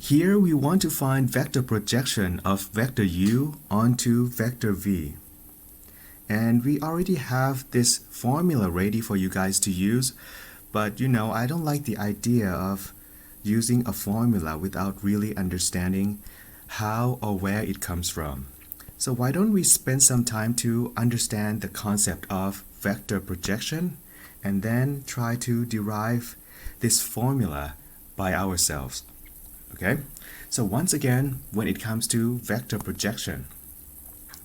Here we want to find vector projection of vector u onto vector v. And we already have this formula ready for you guys to use, but I don't like the idea of using a formula without really understanding how or where it comes from. So why don't we spend some time to understand the concept of vector projection and then try to derive this formula by ourselves. Okay? So once again, when it comes to vector projection,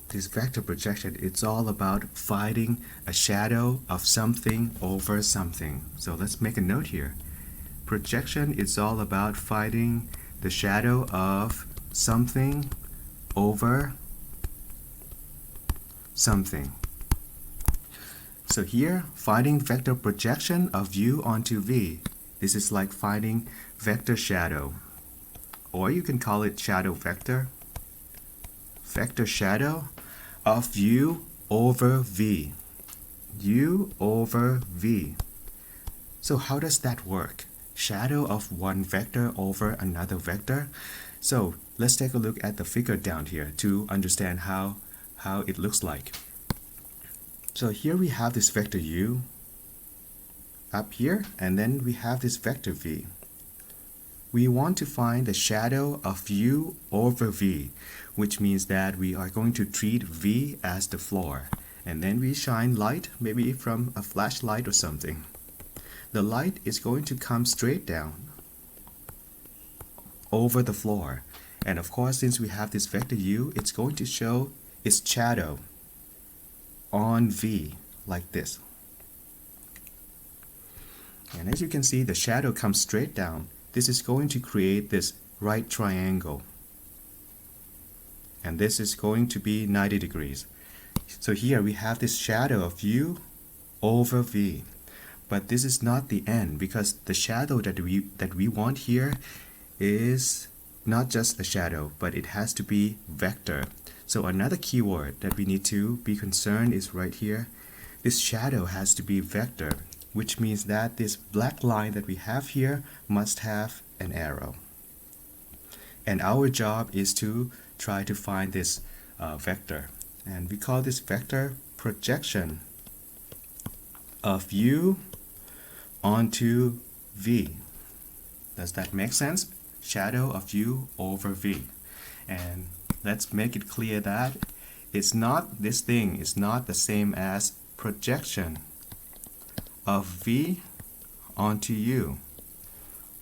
this vector projection, it's all about finding a shadow of something over something. So let's make a note here. Projection is all about finding the shadow of something over something. So here, finding vector projection of u onto v. This is like finding vector shadow, or you can call it shadow vector. Vector shadow of u over v. U over v. So how does that work? Shadow of one vector over another vector. So let's take a look at the figure down here to understand how it looks like. So here we have this vector u up here, and then we have this vector v. We want to find the shadow of u over v, which means that we are going to treat v as the floor, and then we shine light, maybe from a flashlight or something. The light is going to come straight down over the floor, and of course, since we have this vector u, it's going to show its shadow on v like this. And as you can see, the shadow comes straight down. This is going to create this right triangle, and this is going to be 90 degrees. So here we have this shadow of u over v, but this is not the end, because the shadow that we want here is not just a shadow, but it has to be vector. So another keyword that we need to be concerned is right here. This shadow has to be vector, which means that this black line that we have here must have an arrow. And our job is to try to find this vector. And we call this vector projection of u onto v. Does that make sense? Shadow of u over v. And let's make it clear that this thing is not the same as projection of v onto u.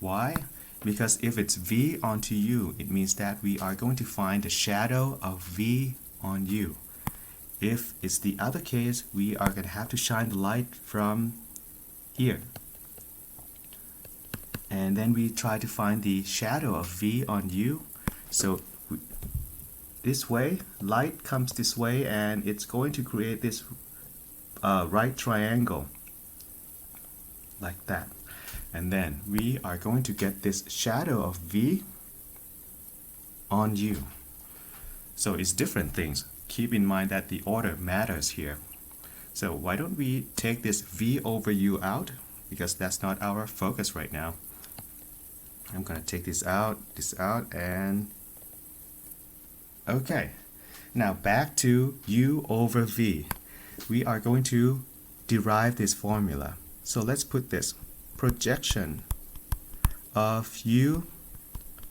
Why? Because if it's v onto u, it means that we are going to find the shadow of v on u. If it's the other case, we are going to have to shine the light from here, and then we try to find the shadow of v on u. So this way, light comes this way, and it's going to create this right triangle like that. And then we are going to get this shadow of v on u. So it's different things. Keep in mind that the order matters here. So why don't we take this v over u out, because that's not our focus right now. I'm going to take this out, and okay. Now back to u over v. We are going to derive this formula. So let's put this projection of u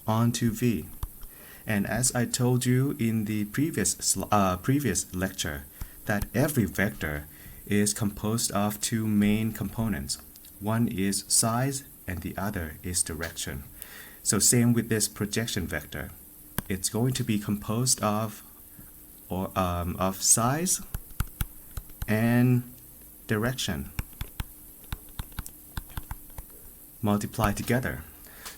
onto v. And as I told you in the previous lecture, that every vector is composed of two main components. One is size and the other is direction. So same with this projection vector. It's going to be composed of size and direction multiplied together.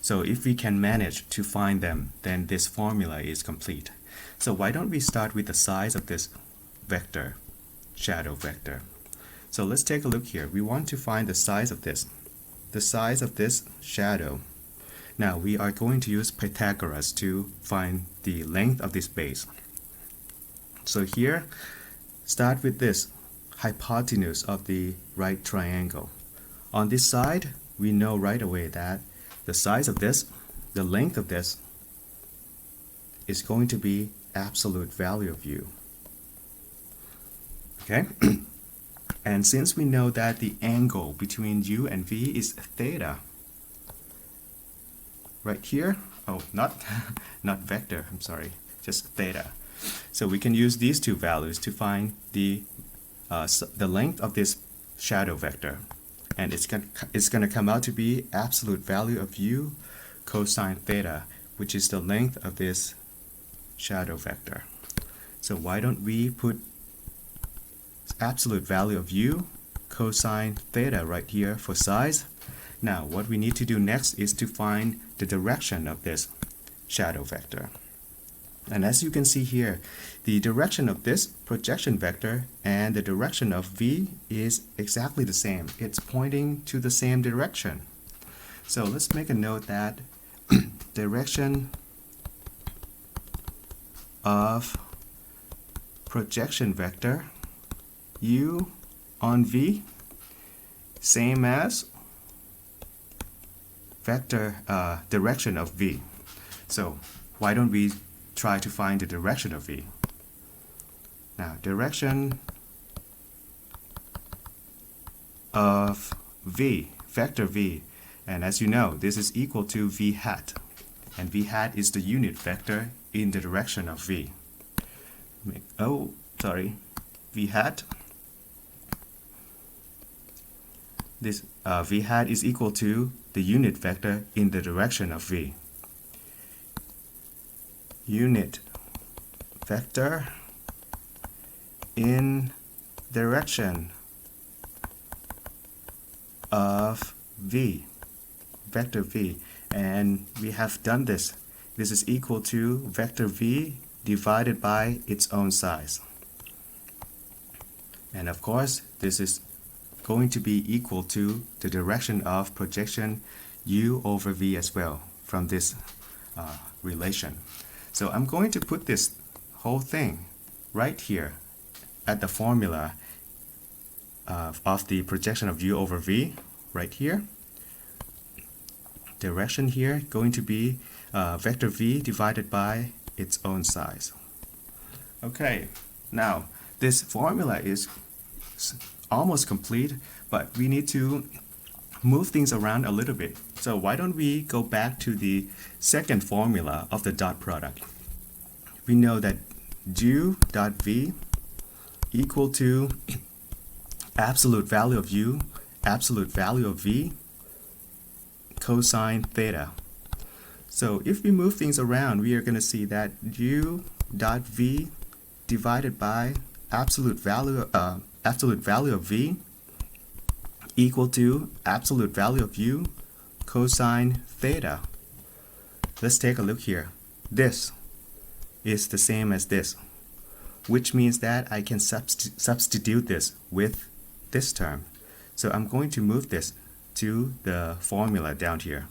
So if we can manage to find them, then this formula is complete. So why don't we start with the size of this vector, shadow vector. So let's take a look here. We want to find the size of this shadow. Now we are going to use Pythagoras to find the length of this base. So here, start with this hypotenuse of the right triangle. On this side, we know right away that the size of this, the length of this, is going to be absolute value of u. Okay? And since we know that the angle between u and v is theta, right here, oh, not vector, I'm sorry, just theta. So we can use these two values to find the length of this shadow vector. And it's going to come out to be absolute value of u cosine theta, which is the length of this shadow vector. So why don't we put absolute value of u cosine theta right here for size. Now what we need to do next is to find the direction of this shadow vector. And as you can see here, the direction of this projection vector and the direction of v is exactly the same. It's pointing to the same direction. So let's make a note that direction of projection vector u on v same as vector direction of v. So why don't we try to find the direction of v? Now direction of v, vector v, and as you know this is equal to v hat, and v hat is the unit vector in the direction of v. V hat, this v hat is equal to the unit vector in the direction of v. Unit vector in direction of v, vector v, and we have done this. This is equal to vector v divided by its own size. And of course, this is going to be equal to the direction of projection u over v as well from this relation. So I'm going to put this whole thing right here at the formula of the projection of u over v right here. Direction here going to be vector v divided by its own size. Okay, now this formula is almost complete, but we need to move things around a little bit. So why don't we go back to the second formula of the dot product. We know that u dot v equal to absolute value of u, absolute value of v, cosine theta. So if we move things around, we are going to see that u dot v divided by absolute value of v equal to absolute value of u cosine theta. Let's take a look here. This is the same as this, which means that I can substitute this with this term. So I'm going to move this to the formula down here.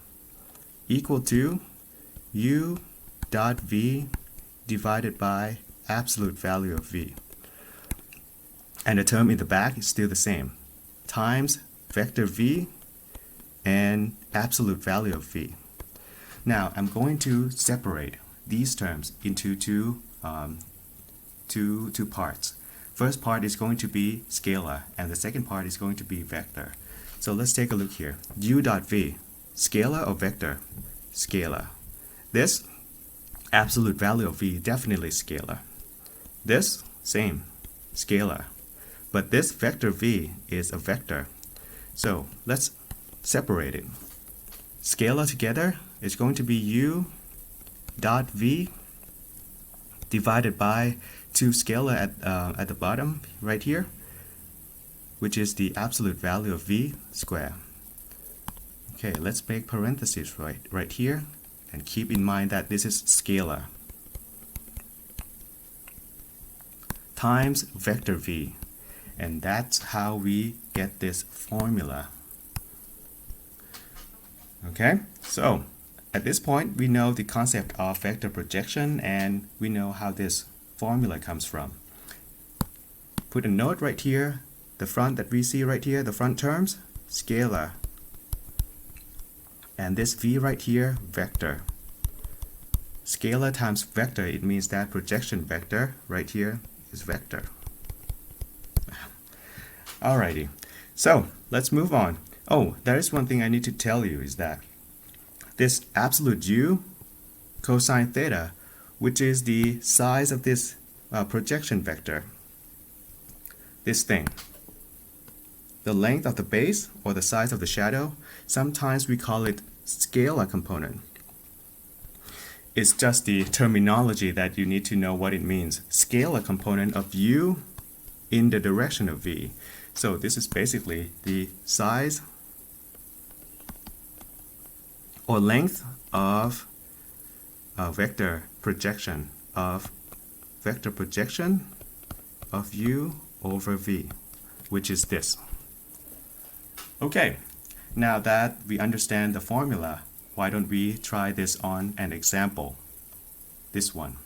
Equal to u dot v divided by absolute value of v. And the term in the back is still the same, times vector v and absolute value of v. Now I'm going to separate these terms into two parts. First part is going to be scalar, and the second part is going to be vector. So let's take a look here. U dot v, scalar or vector? Scalar. This absolute value of v, definitely scalar. This, same, scalar. But this vector v is a vector. So let's separate it. Scalar together is going to be u dot v divided by 2 scalar at the bottom right here, which is the absolute value of v squared. Okay, let's make parentheses right here and keep in mind that this is scalar times vector v, and that's how we get this formula. Okay, so at this point we know the concept of vector projection and we know how this formula comes from. Put a note right here, the front that we see right here, the front terms, scalar. And this v right here, vector. scalar times vector, it means that projection vector right here is vector. Alrighty, so let's move on. Oh, there is one thing I need to tell you is that this absolute u cosine theta, which is the size of this projection vector, this thing, the length of the base or the size of the shadow, sometimes we call it scalar component. It's just the terminology that you need to know what it means. Scalar component of u in the direction of v. So this is basically the size or length of a vector projection of u over v, which is this. Okay, now that we understand the formula, why don't we try this on an example? This one.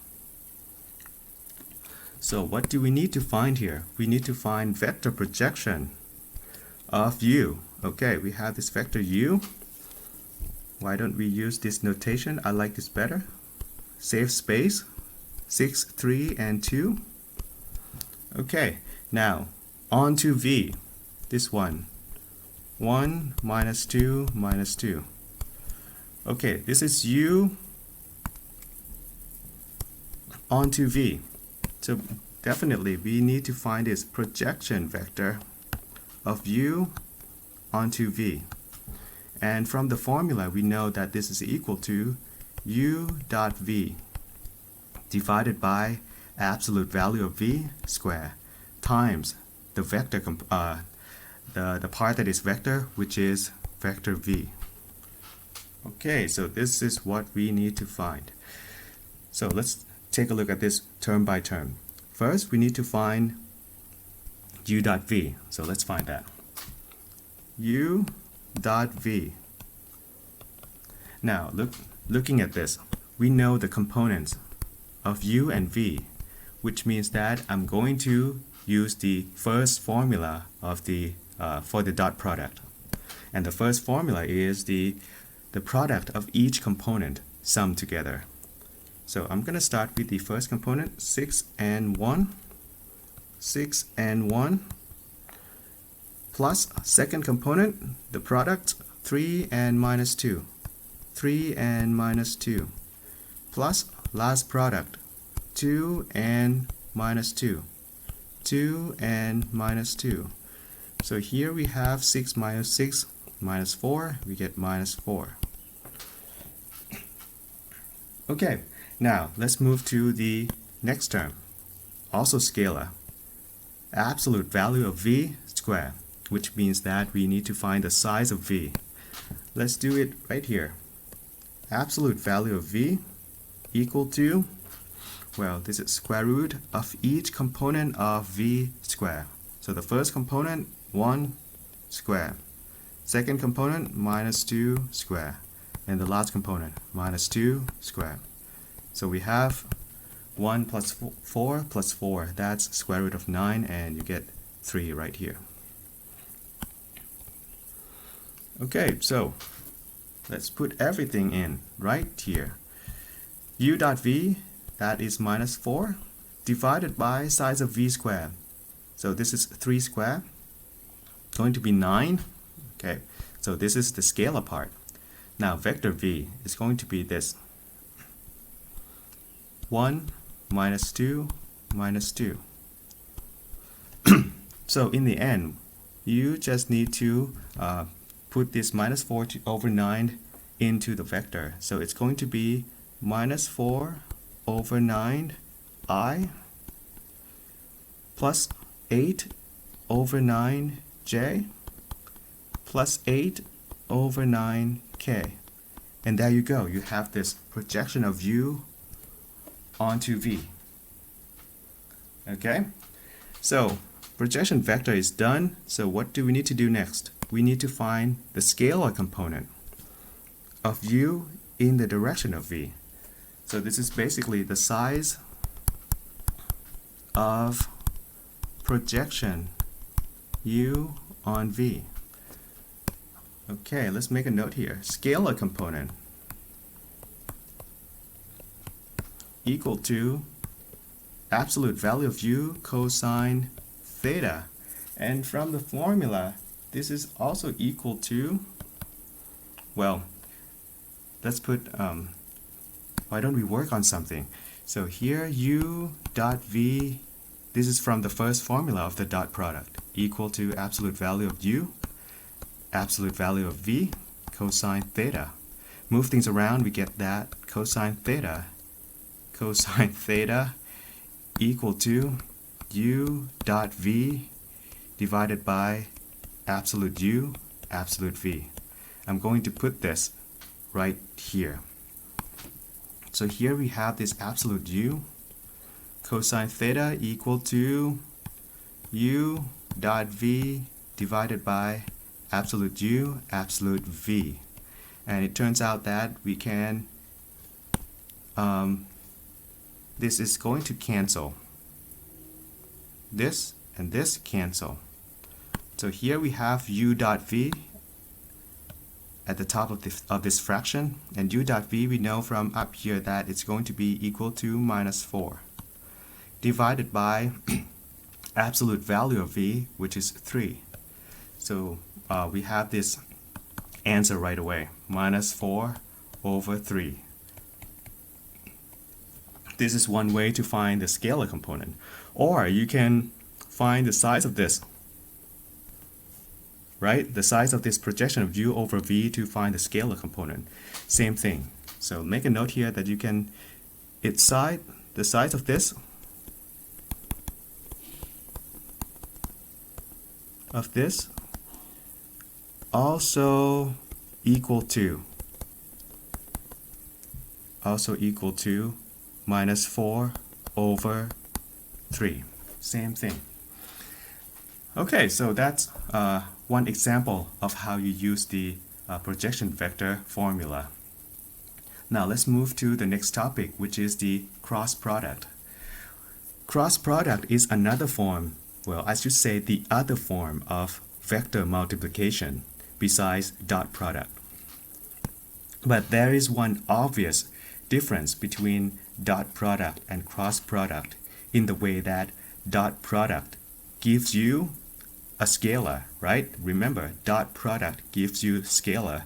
So what do we need to find here? We need to find vector projection of u. Okay, we have this vector u. Why don't we use this notation? I like this better. Save space, 6, 3, and 2. Okay, now on to v, this one. 1 minus 2 minus 2. Okay, this is u onto v. So definitely we need to find this projection vector of u onto v. And from the formula we know that this is equal to u dot v divided by absolute value of v square times the vector the part that is vector, which is vector v. Okay, so this is what we need to find. So let's take a look at this term by term. First, we need to find u dot v. So let's find that. U dot v. Now, looking at this, we know the components of u and v, which means that I'm going to use the first formula of the for the dot product. And the first formula is the product of each component summed together. So I'm going to start with the first component, 6 and 1, 6 and 1, plus second component, the product, 3 and minus 2, 3 and minus 2, plus last product, 2 and minus 2, 2 and minus 2. So here we have 6 minus 4, we get minus 4. Okay, now let's move to the next term, also scalar. Absolute value of v squared, which means that we need to find the size of v. Let's do it right here. Absolute value of v equal to, well, this is square root of each component of v squared. So the first component, 1 square. Second component, minus 2 square. And the last component, minus 2 square. So we have 1 plus 4 plus 4. That's square root of 9, and you get 3 right here. Okay, so let's put everything in right here. U dot v, that is minus 4, divided by size of v squared. So this is 3 squared, going to be 9. Okay, so this is the scalar part. Now vector v is going to be this. 1 minus 2 minus 2. So in the end, you just need to put this minus 4 over 9 into the vector. So it's going to be minus 4 over 9 I plus 8 over 9 j plus 8 over 9 k. And there you go. You have this projection of u onto v. Okay? So projection vector is done. So what do we need to do next? We need to find the scalar component of u in the direction of v. So this is basically the size of projection u on v. Okay, let's make a note here. Scalar component equal to absolute value of u cosine theta. And from the formula, this is also equal to, well, let's put, why don't we work on something? So here u dot v, this is from the first formula of the dot product, equal to absolute value of u, absolute value of v, cosine theta. Move things around, we get that cosine theta equal to u dot v divided by absolute u, absolute v. I'm going to put this right here. So here we have this absolute u, cosine theta equal to u dot v divided by absolute u, absolute v. And it turns out that we can, this is going to cancel. This and this cancel. So here we have u dot v at the top of this fraction, and u dot v we know from up here that it's going to be equal to minus 4 divided by absolute value of v, which is 3. So we have this answer right away, minus 4 over 3. This is one way to find the scalar component. Or you can find the size of this, right? The size of this projection of u over v to find the scalar component. Same thing. So make a note here that you can, the size of this, also equal to minus 4 over 3. Same thing. Okay, so that's one example of how you use the projection vector formula. Now let's move to the next topic, which is the cross product. Cross product is another form, well, I should say the other form of vector multiplication besides dot product. But there is one obvious difference between dot product and cross product in the way that dot product gives you a scalar, right? Remember, dot product gives you scalar,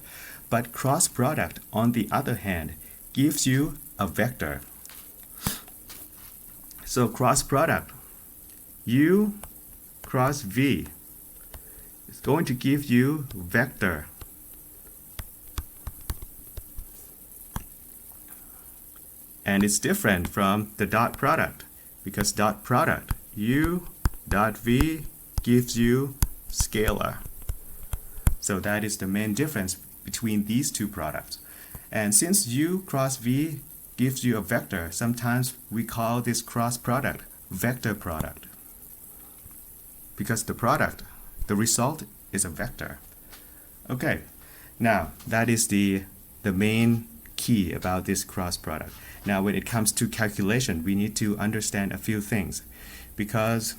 but cross product, on the other hand, gives you a vector. So cross product, u cross v, is going to give you vector. And it's different from the dot product, because dot product, u dot v, gives you scalar. So that is the main difference between these two products. And since u cross v gives you a vector, sometimes we call this cross product vector product, because the result is a vector. Okay, now that is the main key about this cross product. Now when it comes to calculation, we need to understand a few things, because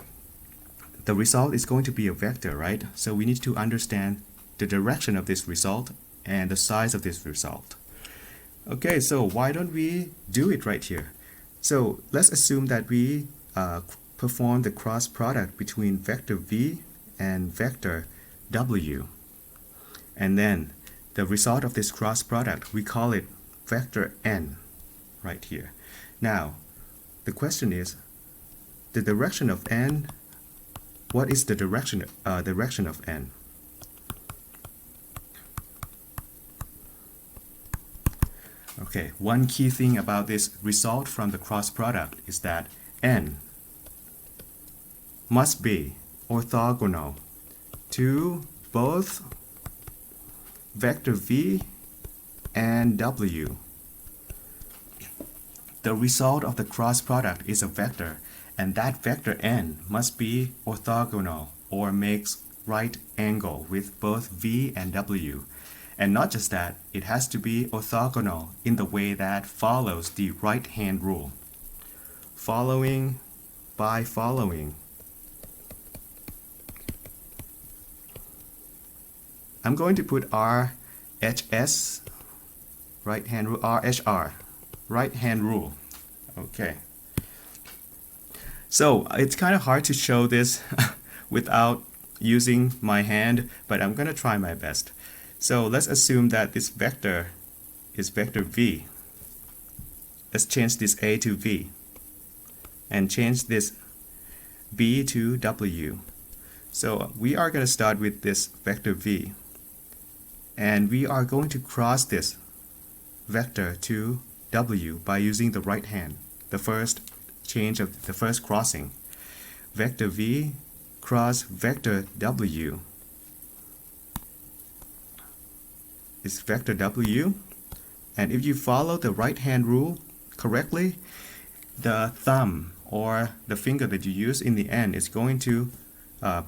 the result is going to be a vector, right? So we need to understand the direction of this result and the size of this result. Okay, so why don't we do it right here? So let's assume that we perform the cross product between vector v and vector w. And then the result of this cross product, we call it vector n right here. Now, the question is, the direction of n, what is the direction of n? Okay, one key thing about this result from the cross product is that n must be orthogonal to both vector v and w. The result of the cross product is a vector, and that vector n must be orthogonal or makes right angle with both v and w. And not just that, it has to be orthogonal in the way that follows the right-hand rule. Following by following. I'm going to put RHS, right-hand rule, RHR, right-hand rule. Okay. So it's kind of hard to show this without using my hand, but I'm going to try my best. So let's assume that this vector is vector v. Let's change this a to v and change this b to w. So we are going to start with this vector v, and we are going to cross this vector to w by using the right hand, the first change of the first crossing. Vector v cross vector w is vector w, and if you follow the right hand rule correctly, the thumb or the finger that you use in the end is going to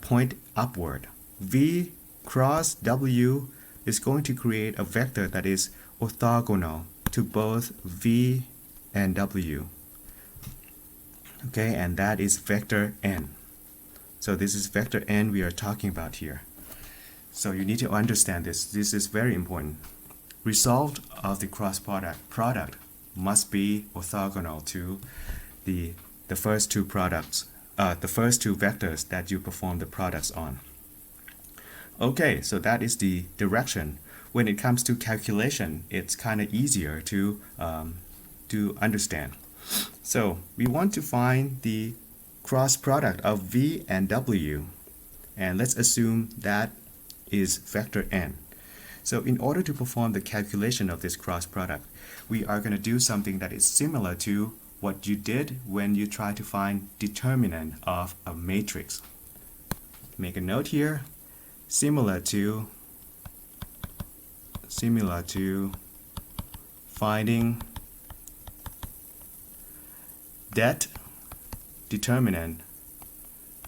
point upward. V cross w is going to create a vector that is orthogonal to both v and w. Okay, and that is vector n. So this is vector n we are talking about here. So you need to understand this. This is very important. Result of the cross product must be orthogonal to the first two products, the first two vectors that you perform the products on. Okay, so that is the direction. When it comes to calculation, it's kind of easier to understand. So we want to find the cross product of v and w, and let's assume that is vector n. So in order to perform the calculation of this cross product, we are going to do something that is similar to what you did when you try to find determinant of a matrix. Make a note here, similar to finding that determinant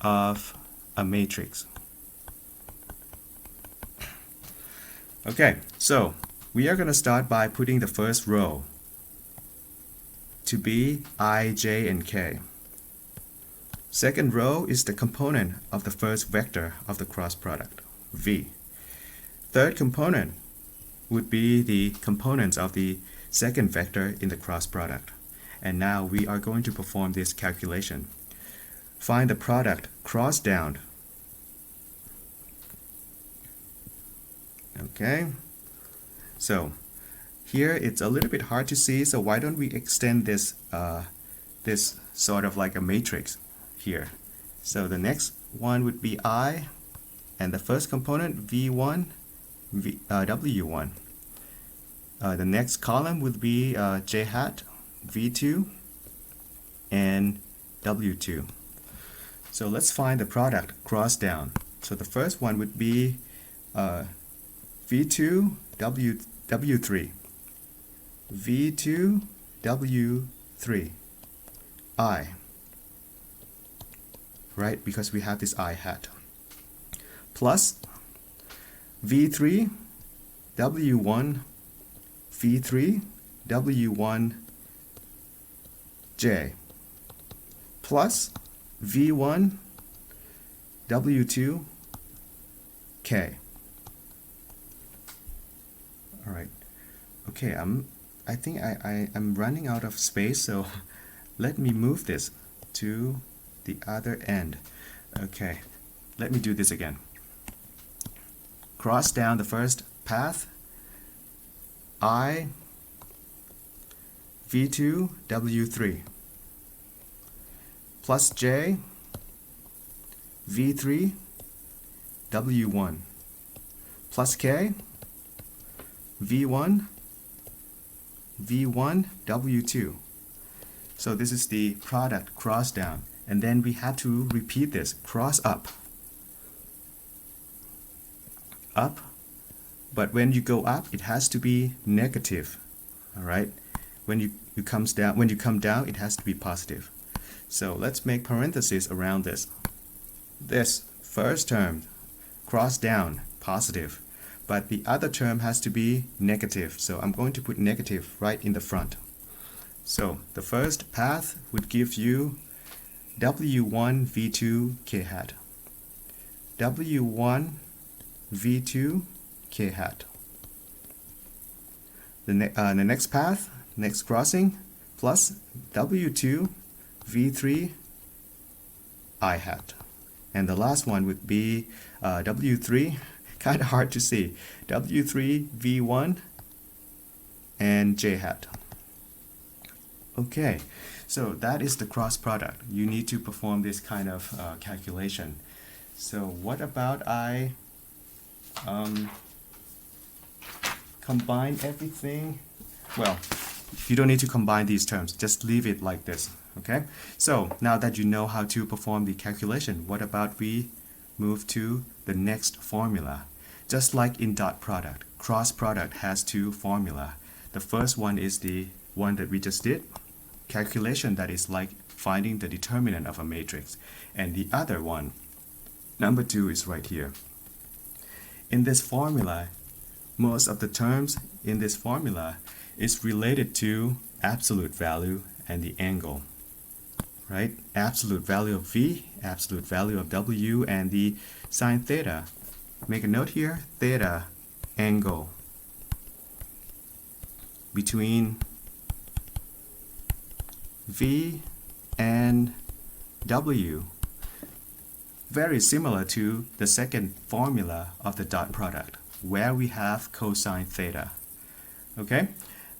of a matrix. Okay, so we are going to start by putting the first row to be I, j, and k. Second row is the component of the first vector of the cross product, v. Third component would be the components of the second vector in the cross product. And now we are going to perform this calculation. Find the product cross down. Okay, so here it's a little bit hard to see, so why don't we extend this this sort of like a matrix here. So the next one would be I, and the first component v1, w1. The next column would be j hat, v2, and w2. So let's find the product cross down. So the first one would be v2, w3. v2, w3, I. Right, because we have this I hat. Plus v3, w1, v3, w1, j. Plus v1, w2, k. All right. Okay, I think I'm running out of space, so let me move this to the other end. Okay, let me do this again. Cross down the first path, I, v2, w3, plus j, v3, w1, plus k, v1, v1, w2. So this is the product cross down, and then we have to repeat this cross up, up, but when you go up it has to be negative. All right, when you come down it has to be positive. So let's make parentheses around this. This first term cross down positive, but the other term has to be negative, so I'm going to put negative right in the front. So the first path would give you w1 v2 k hat, w1 v2 k hat. The next path, next crossing, plus W2 V3 I hat. And the last one would be W3, kind of hard to see, W3 V1 and J hat. Okay, so that is the cross product. You need to perform this kind of calculation. So what about I combine everything? Well, you don't need to combine these terms, just leave it like this. Okay, so now that you know how to perform the calculation, what about we move to the next formula? Just like in dot product, cross product has two formula. The first one is the one that we just did, calculation that is like finding the determinant of a matrix. And the other one, number 2, is right here. In this formula, most of the terms in this formula is related to absolute value and the angle. Right? Absolute value of V, absolute value of W, and the sine theta. Make a note here, theta angle between V and W. Very similar to the second formula of the dot product, where we have cosine theta. Okay?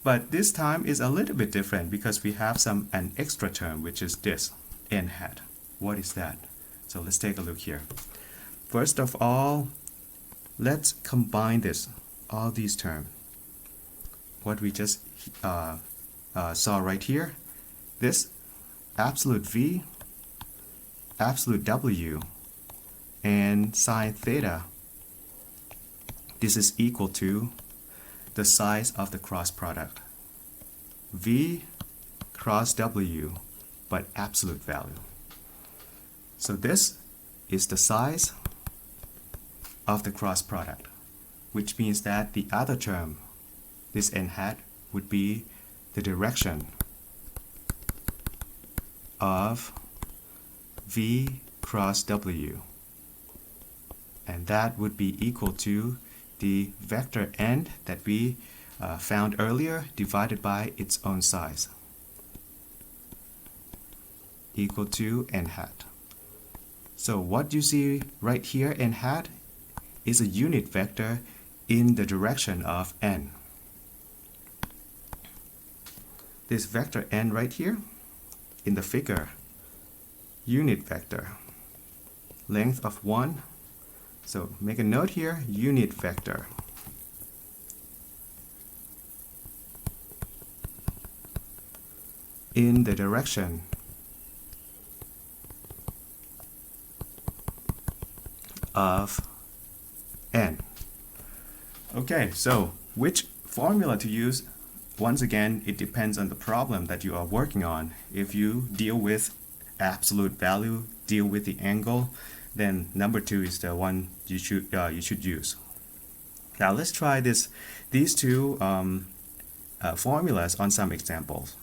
But this time is a little bit different because we have an extra term, which is this, n hat. What is that? So let's take a look here. First of all, let's combine this, all these terms. What we just saw right here, this absolute V, absolute W, and sine theta, this is equal to the size of the cross product, V cross W, but absolute value. So this is the size of the cross product, which means that the other term, this n hat, would be the direction of V cross W, and that would be equal to the vector n that we found earlier divided by its own size, equal to n hat. So what you see right here, n hat, is a unit vector in the direction of n. This vector n right here in the figure, unit vector, length of 1. So make a note here, unit vector. In the direction of n. Okay, so which formula to use? Once again, it depends on the problem that you are working on. If you deal with absolute value, deal with the angle, then number 2 is the one you should use. Now let's try these two formulas on some examples.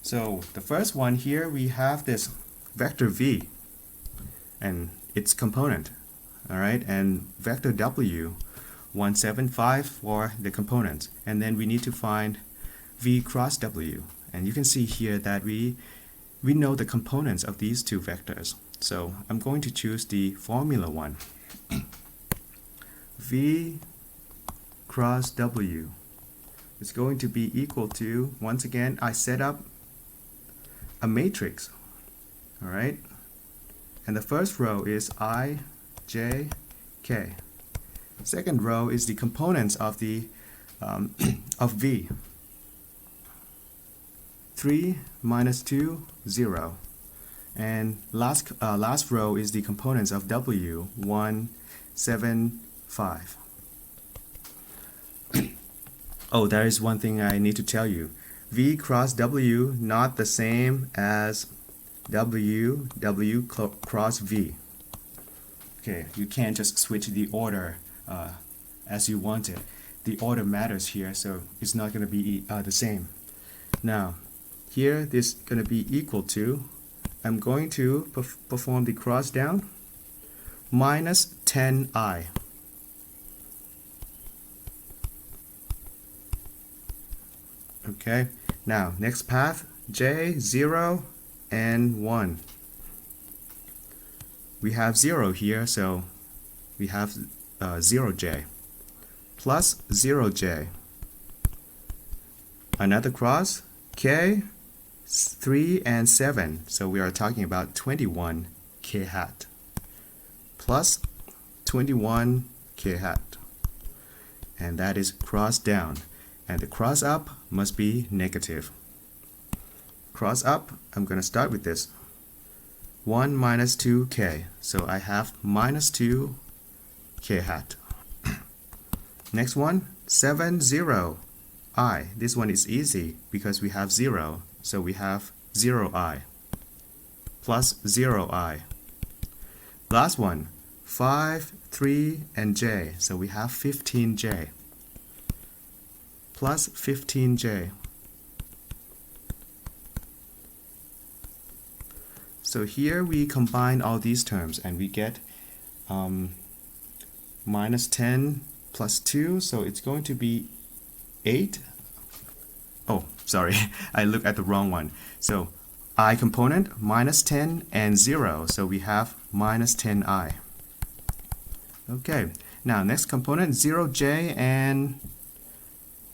So the first one here, we have this vector V and its component, all right, and vector W, 175 for the components, and then we need to find V cross W, and you can see here that we know the components of these two vectors. So I'm going to choose the formula one. V cross W is going to be equal to, once again, I set up a matrix, all right, and the first row is I, J, K. Second row is the components of the of V. 3 minus 2, 0. And last row is the components of W, 1, 7, 5. Oh, there is one thing I need to tell you. V cross W not the same as W cross V. Okay, you can't just switch the order as you want it. The order matters here, so it's not going to be the same. Now, here this is going to be equal to, I'm going to perform the cross down, minus 10i. Okay, Now, next path, j, 0, and 1. We have 0 here, so we have 0j plus 0j. Another cross, k, 3 and 7, so we are talking about 21 k hat plus 21 k hat, and that is cross down, and the cross up must be negative. Cross up, I'm going to start with this 1 minus 2k, so I have minus 2 k hat. Next one, 7, 0 I. This one is easy because we have 0, so we have 0i plus 0i. Last one, 5, 3, and j, so we have 15j plus 15j. So here we combine all these terms and we get minus 10 plus 2, so it's going to be 8. Oh, sorry, I looked at the wrong one. So I component minus 10 and 0, so we have minus 10i. Okay, now next component 0j and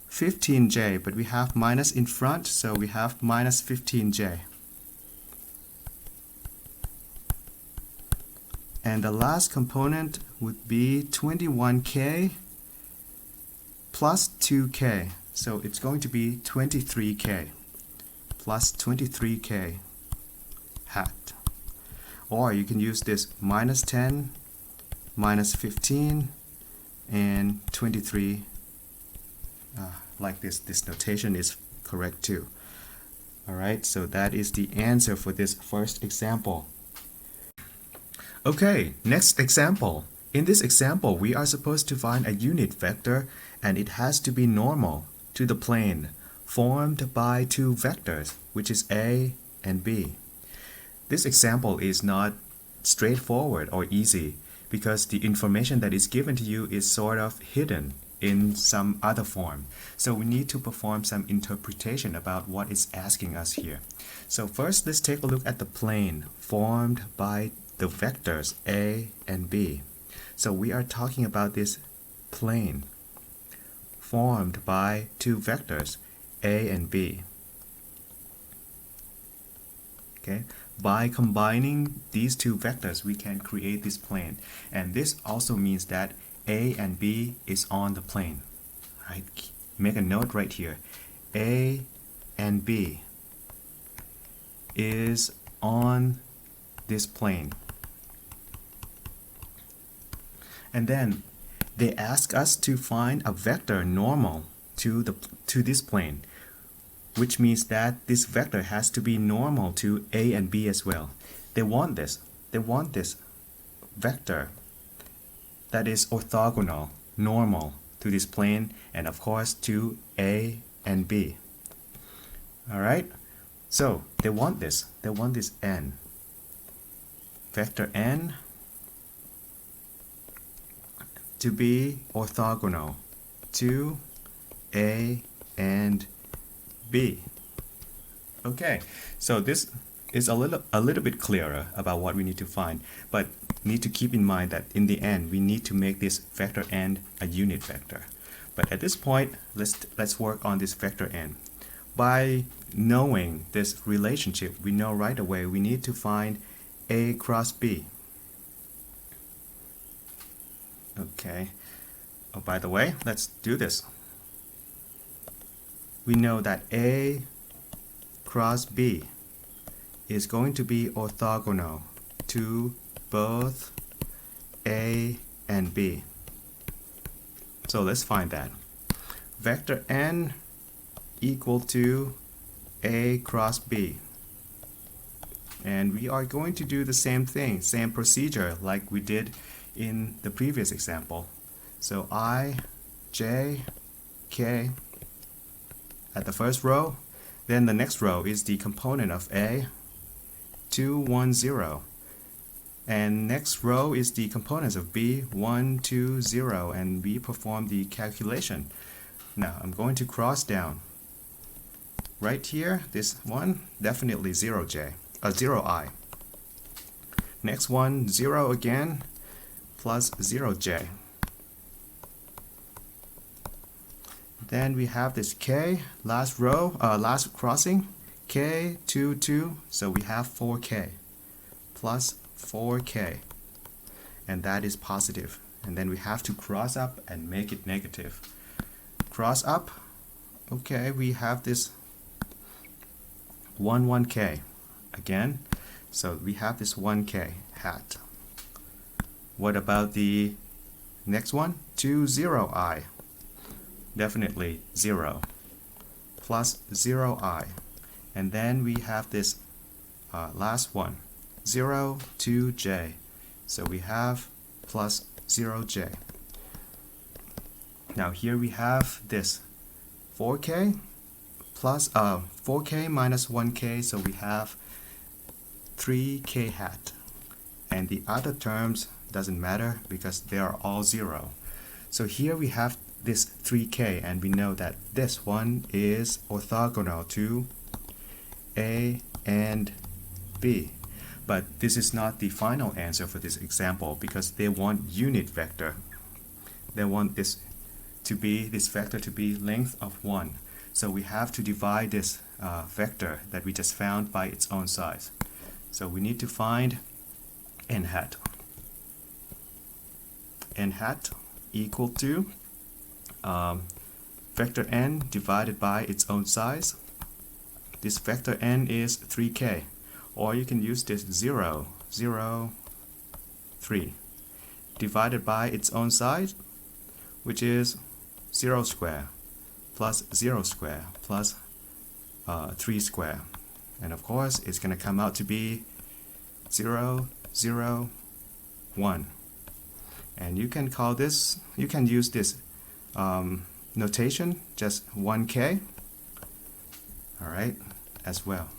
15j, but we have minus in front, so we have minus 15j. And the last component would be 21k plus 2k, so it's going to be 23k plus 23k hat. Or you can use this minus 10, minus 15, and 23 like this. This notation is correct too. Alright, so that is the answer for this first example. Okay, next example. In this example, we are supposed to find a unit vector, and it has to be normal to the plane formed by two vectors, which is a and b. This example is not straightforward or easy because the information that is given to you is sort of hidden in some other form. So we need to perform some interpretation about what it's asking us here. So first, let's take a look at the plane formed by the vectors a and b. So we are talking about this plane formed by two vectors a and b. Okay, by combining these two vectors we can create this plane, and this also means that a and b is on the plane. Right? Make a note right here. A and b is on this plane. And then they ask us to find a vector normal to this plane, which means that this vector has to be normal to a and b as well. They want this. They want this vector that is orthogonal, normal to this plane, and of course to a and b. Alright? So they want this. They want this n. Vector n to be orthogonal to a and b. Okay, so this is a little bit clearer about what we need to find, but need to keep in mind that in the end we need to make this vector n a unit vector. But at this point, let's work on this vector n. By knowing this relationship, we know right away we need to find a cross b. Okay. Oh, by the way, let's do this. We know that a cross b is going to be orthogonal to both a and b. So let's find that. Vector n equal to a cross b. And we are going to do the same thing, same procedure like we did in the previous example. So I, j, k at the first row, then the next row is the component of a, 2, 1, 0. And next row is the components of b, 1, 2, 0, and we perform the calculation. Now I'm going to cross down. right here, this one, definitely 0j, 0i. Next one, 0 again, plus 0j. Then we have this k, last row, last crossing, k, 2, 2, so we have 4k, plus 4k, and that is positive. And then we have to cross up and make it negative. Cross up, okay, we have this 1k again, so we have this 1k hat. What about the next one? 20i, definitely 0, plus 0i. And then we have this last one, 2j, so we have plus 0j. Now here we have this 4k plus 4k minus 1k, so we have 3k hat. And the other terms doesn't matter because they are all 0. So here we have this 3k, and we know that this one is orthogonal to A and B. But this is not the final answer for this example because they want unit vector. They want this vector to be length of 1. So we have to divide this vector that we just found by its own size. So we need to find n hat. N hat equal to vector n divided by its own size. This vector n is 3k, or you can use this 0, 0, 3, divided by its own size, which is 0 square plus 0 square plus 3 square. And of course, it's going to come out to be 0, 0, 1. And you can call this, you can use this notation, just 1k, all right, as well.